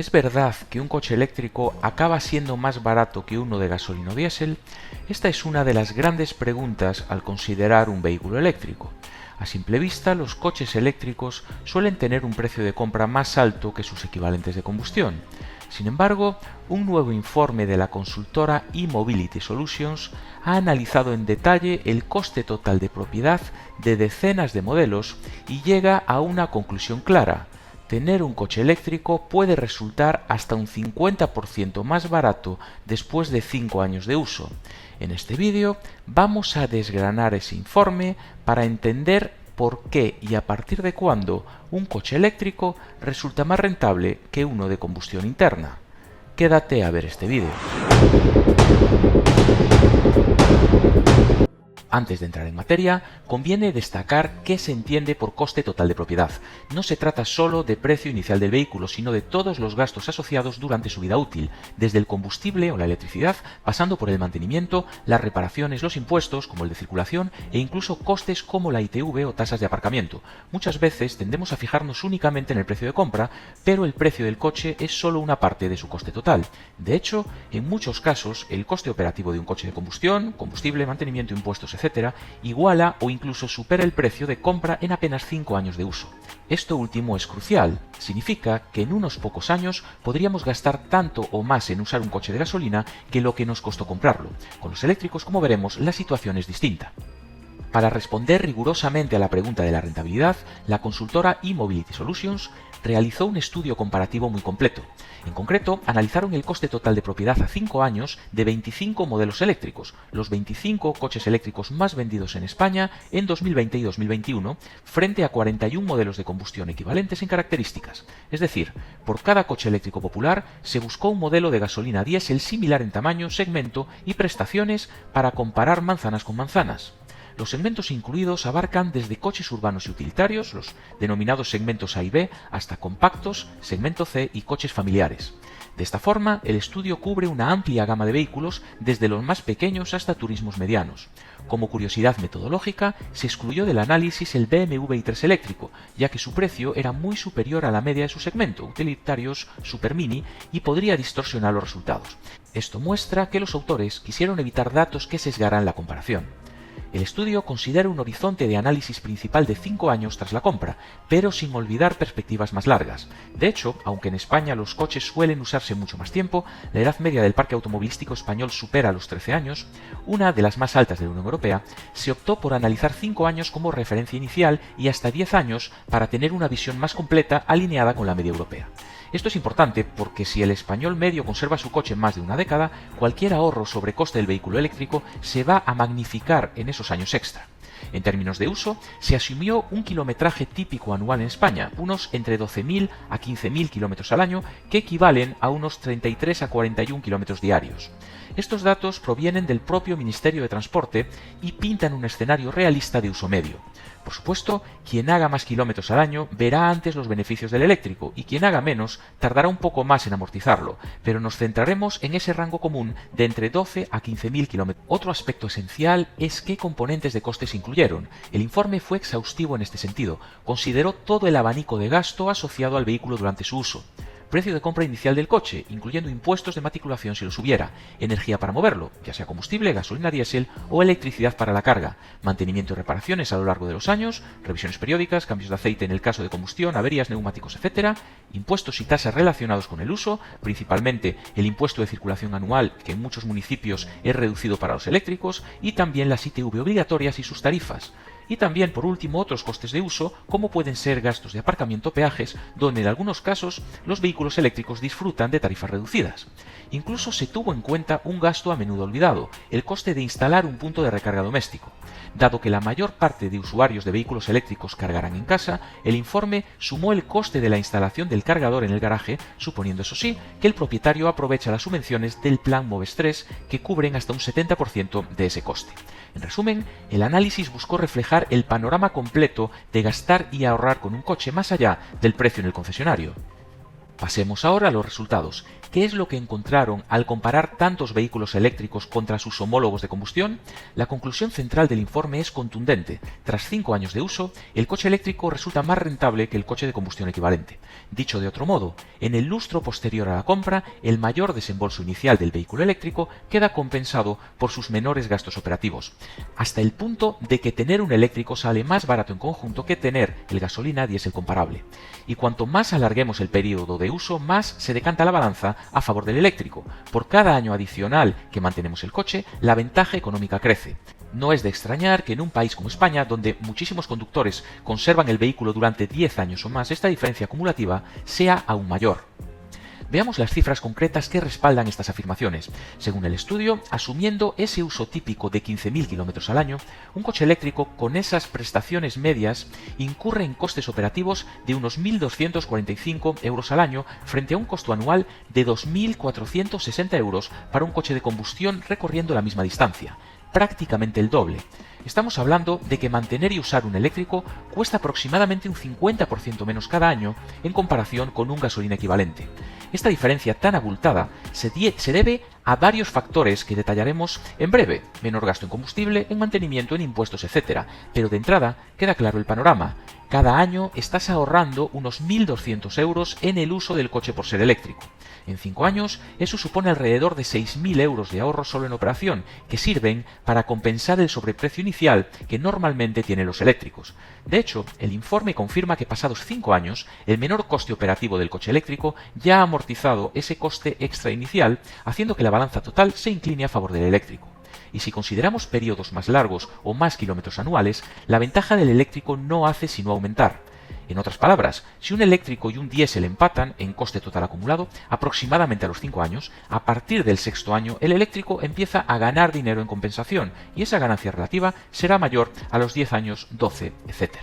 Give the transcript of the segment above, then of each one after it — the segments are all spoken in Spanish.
¿Es verdad que un coche eléctrico acaba siendo más barato que uno de gasolina o diésel? Esta es una de las grandes preguntas al considerar un vehículo eléctrico. A simple vista, los coches eléctricos suelen tener un precio de compra más alto que sus equivalentes de combustión. Sin embargo, un nuevo informe de la consultora eMobility Solutions ha analizado en detalle el coste total de propiedad de decenas de modelos y llega a una conclusión clara: tener un coche eléctrico puede resultar hasta un 50% más barato después de 5 años de uso. En este vídeo vamos a desgranar ese informe para entender por qué y a partir de cuándo un coche eléctrico resulta más rentable que uno de combustión interna. Quédate a ver este vídeo. Antes de entrar en materia, conviene destacar qué se entiende por coste total de propiedad. No se trata solo de precio inicial del vehículo, sino de todos los gastos asociados durante su vida útil, desde el combustible o la electricidad, pasando por el mantenimiento, las reparaciones, los impuestos, como el de circulación, e incluso costes como la ITV o tasas de aparcamiento. Muchas veces tendemos a fijarnos únicamente en el precio de compra, pero el precio del coche es solo una parte de su coste total. De hecho, en muchos casos, el coste operativo de un coche de combustión, combustible, mantenimiento, impuestos, etc., iguala o incluso supera el precio de compra en apenas 5 años de uso. Esto último es crucial. Significa que en unos pocos años podríamos gastar tanto o más en usar un coche de gasolina que lo que nos costó comprarlo. Con los eléctricos, como veremos, la situación es distinta. Para responder rigurosamente a la pregunta de la rentabilidad, la consultora eMobility Solutions realizó un estudio comparativo muy completo. En concreto, analizaron el coste total de propiedad a 5 años de 25 modelos eléctricos, los 25 coches eléctricos más vendidos en España en 2020 y 2021, frente a 41 modelos de combustión equivalentes en características. Es decir, por cada coche eléctrico popular se buscó un modelo de gasolina diésel similar en tamaño, segmento y prestaciones para comparar manzanas con manzanas. Los segmentos incluidos abarcan desde coches urbanos y utilitarios, los denominados segmentos A y B, hasta compactos, segmento C y coches familiares. De esta forma, el estudio cubre una amplia gama de vehículos, desde los más pequeños hasta turismos medianos. Como curiosidad metodológica, se excluyó del análisis el BMW i3 eléctrico, ya que su precio era muy superior a la media de su segmento, utilitarios, supermini, y podría distorsionar los resultados. Esto muestra que los autores quisieron evitar datos que sesgaran la comparación. El estudio considera un horizonte de análisis principal de 5 años tras la compra, pero sin olvidar perspectivas más largas. De hecho, aunque en España los coches suelen usarse mucho más tiempo, la edad media del parque automovilístico español supera los 13 años, una de las más altas de la Unión Europea, se optó por analizar 5 años como referencia inicial y hasta 10 años para tener una visión más completa alineada con la media europea. Esto es importante porque si el español medio conserva su coche más de una década, cualquier ahorro sobre coste del vehículo eléctrico se va a magnificar en esos años extra. En términos de uso, se asumió un kilometraje típico anual en España, unos entre 12.000 a 15.000 kilómetros al año, que equivalen a unos 33 a 41 kilómetros diarios. Estos datos provienen del propio Ministerio de Transporte y pintan un escenario realista de uso medio. Por supuesto, quien haga más kilómetros al año verá antes los beneficios del eléctrico y quien haga menos tardará un poco más en amortizarlo, pero nos centraremos en ese rango común de entre 12 a 15.000 kilómetros. Otro aspecto esencial es qué componentes de costes incluyeron. El informe fue exhaustivo en este sentido, consideró todo el abanico de gasto asociado al vehículo durante su uso. Precio de compra inicial del coche, incluyendo impuestos de matriculación si los hubiera, energía para moverlo, ya sea combustible, gasolina diésel o electricidad para la carga, mantenimiento y reparaciones a lo largo de los años, revisiones periódicas, cambios de aceite en el caso de combustión, averías, neumáticos, etc., impuestos y tasas relacionados con el uso, principalmente el impuesto de circulación anual, que en muchos municipios es reducido para los eléctricos, y también las ITV obligatorias y sus tarifas. Y también, por último, otros costes de uso, como pueden ser gastos de aparcamiento o peajes, donde en algunos casos los vehículos eléctricos disfrutan de tarifas reducidas. Incluso se tuvo en cuenta un gasto a menudo olvidado, el coste de instalar un punto de recarga doméstico. Dado que la mayor parte de usuarios de vehículos eléctricos cargarán en casa, el informe sumó el coste de la instalación del cargador en el garaje, suponiendo eso sí que el propietario aprovecha las subvenciones del plan Moves 3 que cubren hasta un 70% de ese coste. En resumen, el análisis buscó reflejar el panorama completo de gastar y ahorrar con un coche más allá del precio en el concesionario. Pasemos ahora a los resultados. ¿Qué es lo que encontraron al comparar tantos vehículos eléctricos contra sus homólogos de combustión? La conclusión central del informe es contundente. Tras 5 años de uso, el coche eléctrico resulta más rentable que el coche de combustión equivalente. Dicho de otro modo, en el lustro posterior a la compra, el mayor desembolso inicial del vehículo eléctrico queda compensado por sus menores gastos operativos, hasta el punto de que tener un eléctrico sale más barato en conjunto que tener el gasolina diésel comparable. Y cuanto más alarguemos el periodo de uso, más se decanta la balanza a favor del eléctrico. Por cada año adicional que mantenemos el coche, la ventaja económica crece. No es de extrañar que en un país como España, donde muchísimos conductores conservan el vehículo durante 10 años o más, esta diferencia acumulativa sea aún mayor. Veamos las cifras concretas que respaldan estas afirmaciones. Según el estudio, asumiendo ese uso típico de 15.000 km al año, un coche eléctrico con esas prestaciones medias incurre en costes operativos de unos 1.245 euros al año frente a un costo anual de 2.460 euros para un coche de combustión recorriendo la misma distancia. Prácticamente el doble. Estamos hablando de que mantener y usar un eléctrico cuesta aproximadamente un 50% menos cada año en comparación con un gasolina equivalente. Esta diferencia tan abultada se debe a varios factores que detallaremos en breve: menor gasto en combustible, en mantenimiento, en impuestos, etc. Pero de entrada queda claro el panorama. Cada año estás ahorrando unos 1.200 euros en el uso del coche por ser eléctrico. En 5 años, eso supone alrededor de 6.000 euros de ahorro solo en operación, que sirven para compensar el sobreprecio inicial que normalmente tienen los eléctricos. De hecho, el informe confirma que pasados 5 años, el menor coste operativo del coche eléctrico ya ha amortizado ese coste extra inicial, haciendo que la balanza total se incline a favor del eléctrico. Y si consideramos periodos más largos o más kilómetros anuales, la ventaja del eléctrico no hace sino aumentar. En otras palabras, si un eléctrico y un diésel empatan en coste total acumulado aproximadamente a los 5 años, a partir del 6º año el eléctrico empieza a ganar dinero en compensación y esa ganancia relativa será mayor a los 10 años, 12, etc.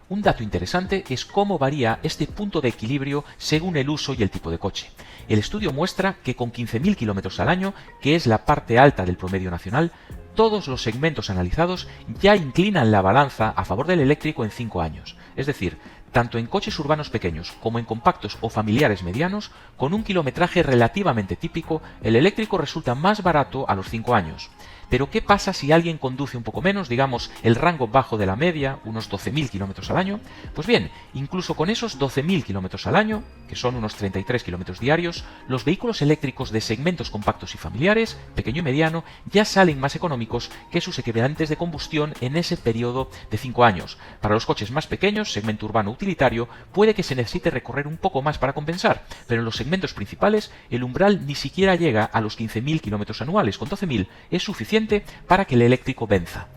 Un dato interesante es cómo varía este punto de equilibrio según el uso y el tipo de coche. El estudio muestra que con 15.000 km al año, que es la parte alta del promedio nacional, todos los segmentos analizados ya inclinan la balanza a favor del eléctrico en 5 años. Es decir, tanto en coches urbanos pequeños como en compactos o familiares medianos, con un kilometraje relativamente típico, el eléctrico resulta más barato a los 5 años. Pero ¿qué pasa si alguien conduce un poco menos, digamos el rango bajo de la media, unos 12.000 km al año? Pues bien, incluso con esos 12.000 km al año, que son unos 33 km diarios, los vehículos eléctricos de segmentos compactos y familiares, pequeño y mediano, ya salen más económicos que sus equivalentes de combustión en ese periodo de 5 años. Para los coches más pequeños, segmento urbano utilitario, puede que se necesite recorrer un poco más para compensar, pero en los segmentos principales el umbral ni siquiera llega a los 15.000 km anuales. Con 12.000 es suficiente para que el eléctrico venza.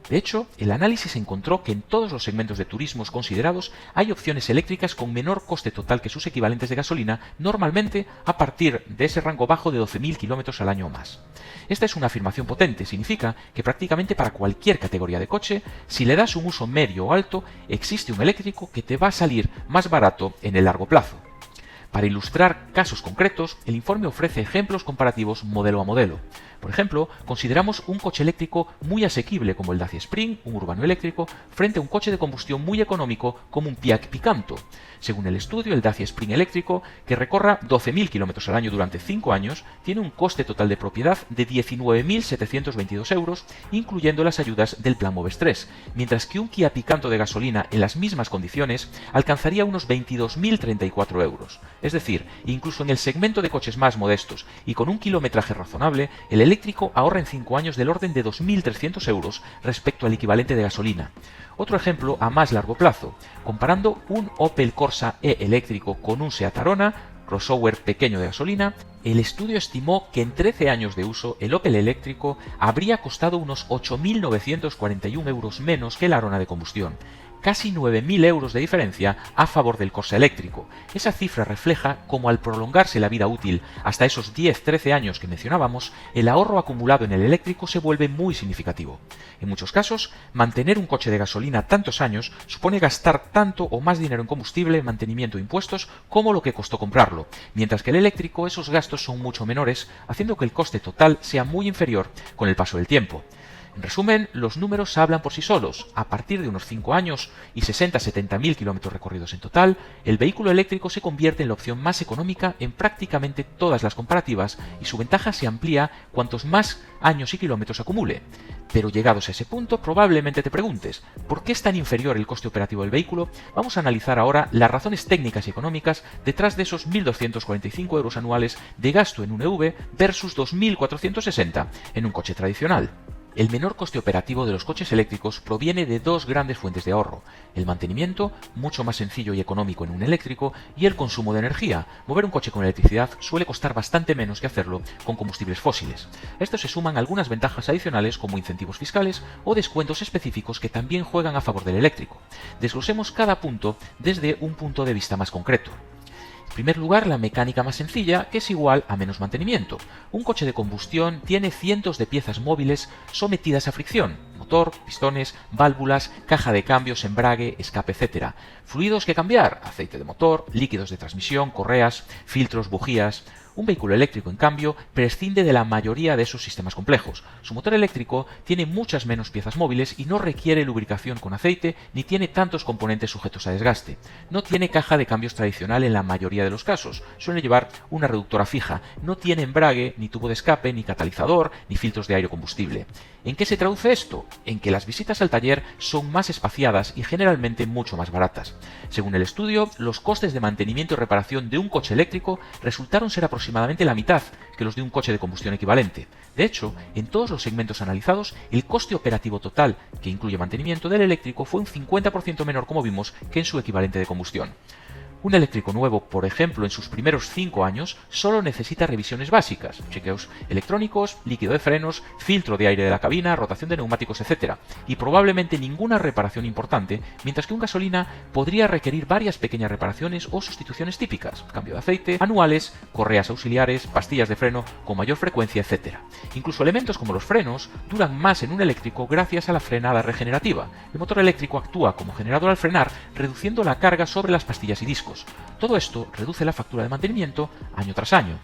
De hecho, el análisis encontró que en todos los segmentos de turismos considerados hay opciones eléctricas con menor coste total que sus equivalentes de gasolina, normalmente a partir de ese rango bajo de 12.000 km al año o más. Esta es una afirmación potente, significa que prácticamente para cualquier categoría de coche, si le das un uso medio o alto, existe un eléctrico que te va a salir más barato en el largo plazo. Para ilustrar casos concretos, el informe ofrece ejemplos comparativos modelo a modelo. Por ejemplo, consideramos un coche eléctrico muy asequible como el Dacia Spring, un urbano eléctrico, frente a un coche de combustión muy económico como un Picanto. Según el estudio, el Dacia Spring eléctrico, que recorra 12.000 km al año durante 5 años, tiene un coste total de propiedad de 19.722 euros, incluyendo las ayudas del Plan Moves 3, mientras que un Kia Picanto de gasolina en las mismas condiciones alcanzaría unos 22.034 euros. Es decir, incluso en el segmento de coches más modestos y con un kilometraje razonable, el eléctrico ahorra en 5 años del orden de 2.300 euros respecto al equivalente de gasolina. Otro ejemplo a más largo plazo, comparando un Opel Corsa E eléctrico con un Seat Arona, crossover pequeño de gasolina, el estudio estimó que en 13 años de uso el Opel eléctrico habría costado unos 8.941 euros menos que el Arona de combustión. Casi 9.000 euros de diferencia a favor del Corsa eléctrico. Esa cifra refleja cómo al prolongarse la vida útil hasta esos 10-13 años que mencionábamos, el ahorro acumulado en el eléctrico se vuelve muy significativo. En muchos casos, mantener un coche de gasolina tantos años supone gastar tanto o más dinero en combustible, mantenimiento e impuestos como lo que costó comprarlo, mientras que el eléctrico esos gastos son mucho menores, haciendo que el coste total sea muy inferior con el paso del tiempo. En resumen, los números hablan por sí solos. A partir de unos 5 años y 60-70.000 kilómetros recorridos en total, el vehículo eléctrico se convierte en la opción más económica en prácticamente todas las comparativas y su ventaja se amplía cuantos más años y kilómetros acumule. Pero llegados a ese punto, probablemente te preguntes, ¿por qué es tan inferior el coste operativo del vehículo? Vamos a analizar ahora las razones técnicas y económicas detrás de esos 1.245 euros anuales de gasto en un EV versus 2.460 en un coche tradicional. El menor coste operativo de los coches eléctricos proviene de dos grandes fuentes de ahorro: el mantenimiento, mucho más sencillo y económico en un eléctrico, y el consumo de energía. Mover un coche con electricidad suele costar bastante menos que hacerlo con combustibles fósiles. A esto se suman algunas ventajas adicionales como incentivos fiscales o descuentos específicos que también juegan a favor del eléctrico. Desglosemos cada punto desde un punto de vista más concreto. En primer lugar, la mecánica más sencilla, que es igual a menos mantenimiento. Un coche de combustión tiene cientos de piezas móviles sometidas a fricción: motor, pistones, válvulas, caja de cambios, embrague, escape, etc. Fluidos que cambiar: aceite de motor, líquidos de transmisión, correas, filtros, bujías. Un vehículo eléctrico, en cambio, prescinde de la mayoría de esos sistemas complejos. Su motor eléctrico tiene muchas menos piezas móviles y no requiere lubricación con aceite ni tiene tantos componentes sujetos a desgaste. No tiene caja de cambios tradicional en la mayoría de los casos, suele llevar una reductora fija, no tiene embrague, ni tubo de escape, ni catalizador, ni filtros de aire o combustible. ¿En qué se traduce esto? En que las visitas al taller son más espaciadas y generalmente mucho más baratas. Según el estudio, los costes de mantenimiento y reparación de un coche eléctrico resultaron ser aproximadamente la mitad que los de un coche de combustión equivalente. De hecho, en todos los segmentos analizados, el coste operativo total, que incluye mantenimiento del eléctrico, fue un 50% menor, como vimos, que en su equivalente de combustión. Un eléctrico nuevo, por ejemplo, en sus primeros 5 años, solo necesita revisiones básicas: chequeos electrónicos, líquido de frenos, filtro de aire de la cabina, rotación de neumáticos, etc. Y probablemente ninguna reparación importante, mientras que un gasolina podría requerir varias pequeñas reparaciones o sustituciones típicas: cambio de aceite, anuales, correas auxiliares, pastillas de freno con mayor frecuencia, etc. Incluso elementos como los frenos duran más en un eléctrico gracias a la frenada regenerativa. El motor eléctrico actúa como generador al frenar, reduciendo la carga sobre las pastillas y discos. Todo esto reduce la factura de mantenimiento año tras año.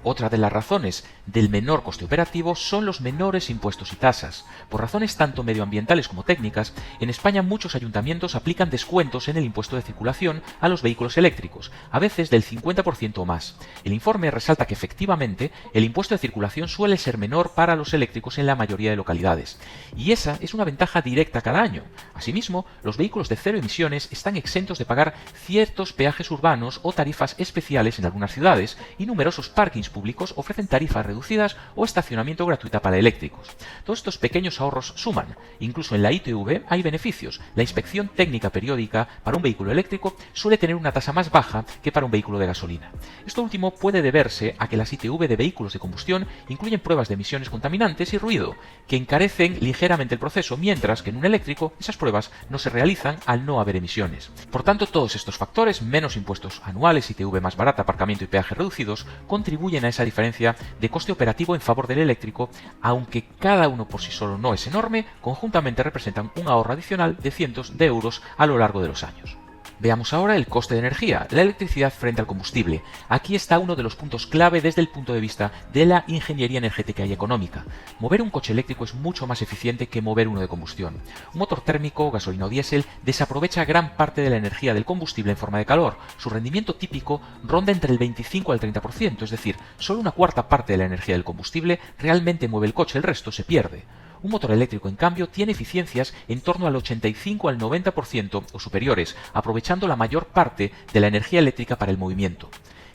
Otra de las razones del menor coste operativo son los menores impuestos y tasas. Por razones tanto medioambientales como técnicas, en España muchos ayuntamientos aplican descuentos en el impuesto de circulación a los vehículos eléctricos, a veces del 50% o más. El informe resalta que efectivamente el impuesto de circulación suele ser menor para los eléctricos en la mayoría de localidades, y esa es una ventaja directa cada año. Asimismo, los vehículos de cero emisiones están exentos de pagar ciertos peajes urbanos o tarifas especiales en algunas ciudades, y numerosos parkings públicos ofrecen tarifas reducidas o estacionamiento gratuita para eléctricos. Todos estos pequeños ahorros suman. Incluso en la ITV hay beneficios. La inspección técnica periódica para un vehículo eléctrico suele tener una tasa más baja que para un vehículo de gasolina. Esto último puede deberse a que las ITV de vehículos de combustión incluyen pruebas de emisiones contaminantes y ruido, que encarecen ligeramente el proceso, mientras que en un eléctrico esas pruebas no se realizan al no haber emisiones. Por tanto, todos estos factores, menos impuestos anuales, ITV más barata, aparcamiento y peajes reducidos, contribuyen a esa diferencia de coste operativo en favor del eléctrico. Aunque cada uno por sí solo no es enorme, conjuntamente representan un ahorro adicional de cientos de euros a lo largo de los años. Veamos ahora el coste de energía, la electricidad frente al combustible. Aquí está uno de los puntos clave desde el punto de vista de la ingeniería energética y económica. Mover un coche eléctrico es mucho más eficiente que mover uno de combustión. Un motor térmico, gasolina o diésel, desaprovecha gran parte de la energía del combustible en forma de calor. Su rendimiento típico ronda entre el 25 al 30%, es decir, solo una cuarta parte de la energía del combustible realmente mueve el coche, el resto se pierde. Un motor eléctrico, en cambio, tiene eficiencias en torno al 85 al 90% o superiores, aprovechando la mayor parte de la energía eléctrica para el movimiento.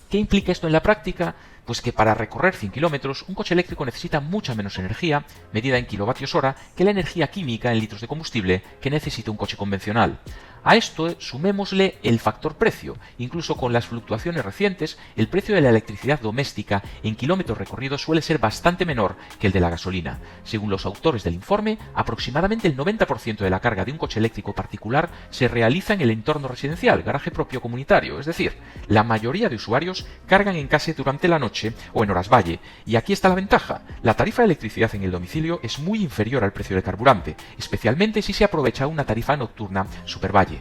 ¿Qué implica esto en la práctica? Pues que para recorrer 100 kilómetros, un coche eléctrico necesita mucha menos energía, medida en kilovatios hora, que la energía química en litros de combustible que necesita un coche convencional. A esto sumémosle el factor precio. Incluso con las fluctuaciones recientes, el precio de la electricidad doméstica en kilómetros recorridos suele ser bastante menor que el de la gasolina. Según los autores del informe, aproximadamente el 90% de la carga de un coche eléctrico particular se realiza en el entorno residencial, garaje propio comunitario, es decir, la mayoría de usuarios cargan en casa durante la noche o en horas valle. Y aquí está la ventaja: la tarifa de electricidad en el domicilio es muy inferior al precio del carburante, especialmente si se aprovecha una tarifa nocturna supervalle.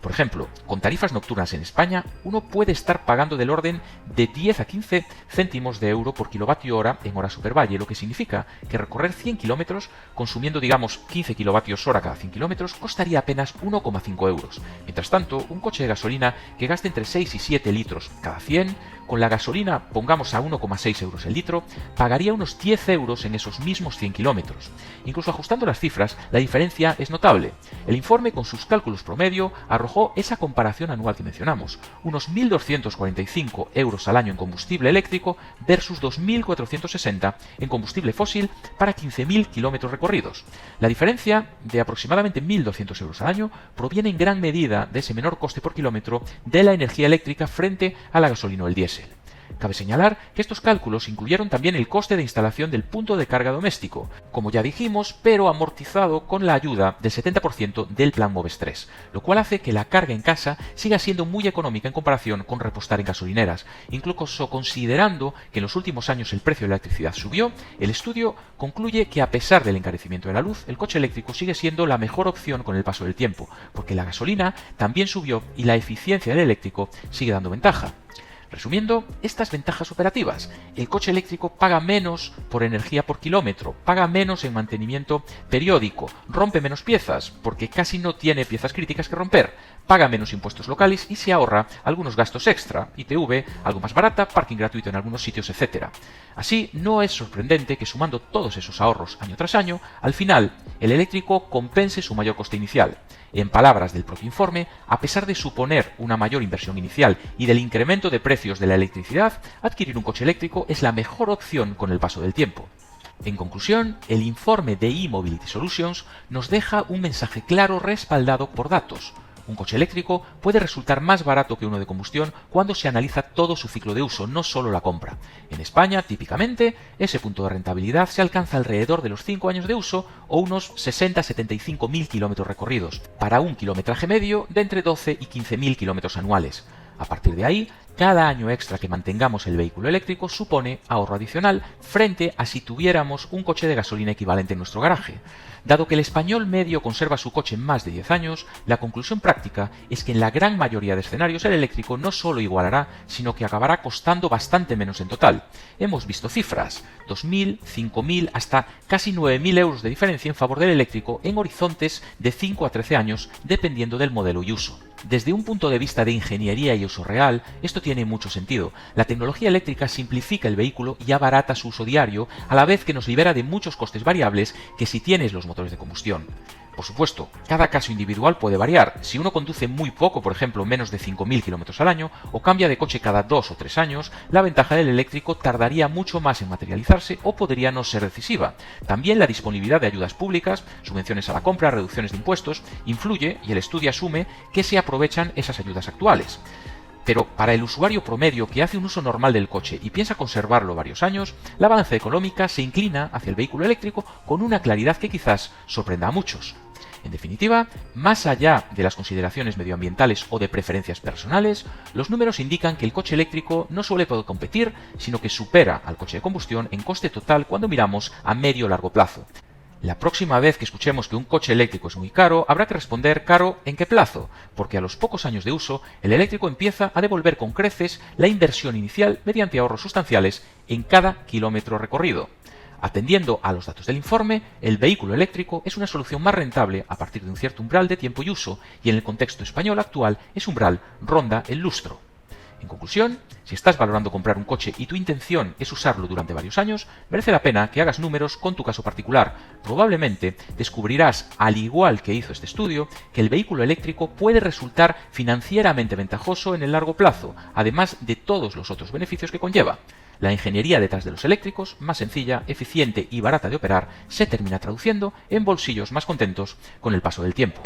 Por ejemplo, con tarifas nocturnas en España, uno puede estar pagando del orden de 10 a 15 céntimos de euro por kilovatio hora en hora supervalle, lo que significa que recorrer 100 kilómetros, consumiendo digamos 15 kilovatios hora cada 100 kilómetros, costaría apenas 1,5 euros. Mientras tanto, un coche de gasolina que gaste entre 6 y 7 litros cada 100, con la gasolina pongamos a 1,6 euros el litro, pagaría unos 10 euros en esos mismos 100 kilómetros. Incluso ajustando las cifras, la diferencia es notable. El informe, con sus cálculos promedio, arrojó esa comparación anual que mencionamos, unos 1.245 euros al año en combustible eléctrico versus 2.460 en combustible fósil para 15.000 kilómetros recorridos. La diferencia, de aproximadamente 1.200 euros al año, proviene en gran medida de ese menor coste por kilómetro de la energía eléctrica frente a la gasolina o el diésel. Cabe señalar que estos cálculos incluyeron también el coste de instalación del punto de carga doméstico, como ya dijimos, pero amortizado con la ayuda del 70% del plan Moves 3, lo cual hace que la carga en casa siga siendo muy económica en comparación con repostar en gasolineras. Incluso considerando que en los últimos años el precio de la electricidad subió, el estudio concluye que a pesar del encarecimiento de la luz, el coche eléctrico sigue siendo la mejor opción con el paso del tiempo, porque la gasolina también subió y la eficiencia del eléctrico sigue dando ventaja. Resumiendo, estas ventajas operativas: el coche eléctrico paga menos por energía por kilómetro, paga menos en mantenimiento periódico, rompe menos piezas, porque casi no tiene piezas críticas que romper, paga menos impuestos locales y se ahorra algunos gastos extra, ITV, algo más barata, parking gratuito en algunos sitios, etc. Así, no es sorprendente que sumando todos esos ahorros año tras año, al final, el eléctrico compense su mayor coste inicial. En palabras del propio informe, a pesar de suponer una mayor inversión inicial y del incremento de precios de la electricidad, adquirir un coche eléctrico es la mejor opción con el paso del tiempo. En conclusión, el informe de eMobility Solutions nos deja un mensaje claro respaldado por datos. Un coche eléctrico puede resultar más barato que uno de combustión cuando se analiza todo su ciclo de uso, no solo la compra. En España, típicamente, ese punto de rentabilidad se alcanza alrededor de los 5 años de uso o unos 60-75 mil kilómetros recorridos, para un kilometraje medio de entre 12 y 15 mil kilómetros anuales. A partir de ahí, cada año extra que mantengamos el vehículo eléctrico supone ahorro adicional frente a si tuviéramos un coche de gasolina equivalente en nuestro garaje. Dado que el español medio conserva su coche más de 10 años, la conclusión práctica es que en la gran mayoría de escenarios el eléctrico no solo igualará, sino que acabará costando bastante menos en total. Hemos visto cifras: 2.000, 5.000, hasta casi 9.000 euros de diferencia en favor del eléctrico en horizontes de 5 a 13 años, dependiendo del modelo y uso. Desde un punto de vista de ingeniería y uso real, esto tiene mucho sentido. La tecnología eléctrica simplifica el vehículo y abarata su uso diario, a la vez que nos libera de muchos costes variables que si tienes los motores de combustión. Por supuesto, cada caso individual puede variar. Si uno conduce muy poco, por ejemplo menos de 5.000 kilómetros al año, o cambia de coche cada 2 o 3 años, la ventaja del eléctrico tardaría mucho más en materializarse o podría no ser decisiva. También la disponibilidad de ayudas públicas, subvenciones a la compra, reducciones de impuestos, influye, y el estudio asume que se aprovechan esas ayudas actuales. Pero para el usuario promedio que hace un uso normal del coche y piensa conservarlo varios años, la balanza económica se inclina hacia el vehículo eléctrico con una claridad que quizás sorprenda a muchos. En definitiva, más allá de las consideraciones medioambientales o de preferencias personales, los números indican que el coche eléctrico no solo puede competir, sino que supera al coche de combustión en coste total cuando miramos a medio o largo plazo. La próxima vez que escuchemos que un coche eléctrico es muy caro, habrá que responder ¿caro en qué plazo? Porque a los pocos años de uso, el eléctrico empieza a devolver con creces la inversión inicial mediante ahorros sustanciales en cada kilómetro recorrido. Atendiendo a los datos del informe, el vehículo eléctrico es una solución más rentable a partir de un cierto umbral de tiempo y uso, y en el contexto español actual ese umbral ronda el lustro. En conclusión, si estás valorando comprar un coche y tu intención es usarlo durante varios años, merece la pena que hagas números con tu caso particular. Probablemente descubrirás, al igual que hizo este estudio, que el vehículo eléctrico puede resultar financieramente ventajoso en el largo plazo, además de todos los otros beneficios que conlleva. La ingeniería detrás de los eléctricos, más sencilla, eficiente y barata de operar, se termina traduciendo en bolsillos más contentos con el paso del tiempo.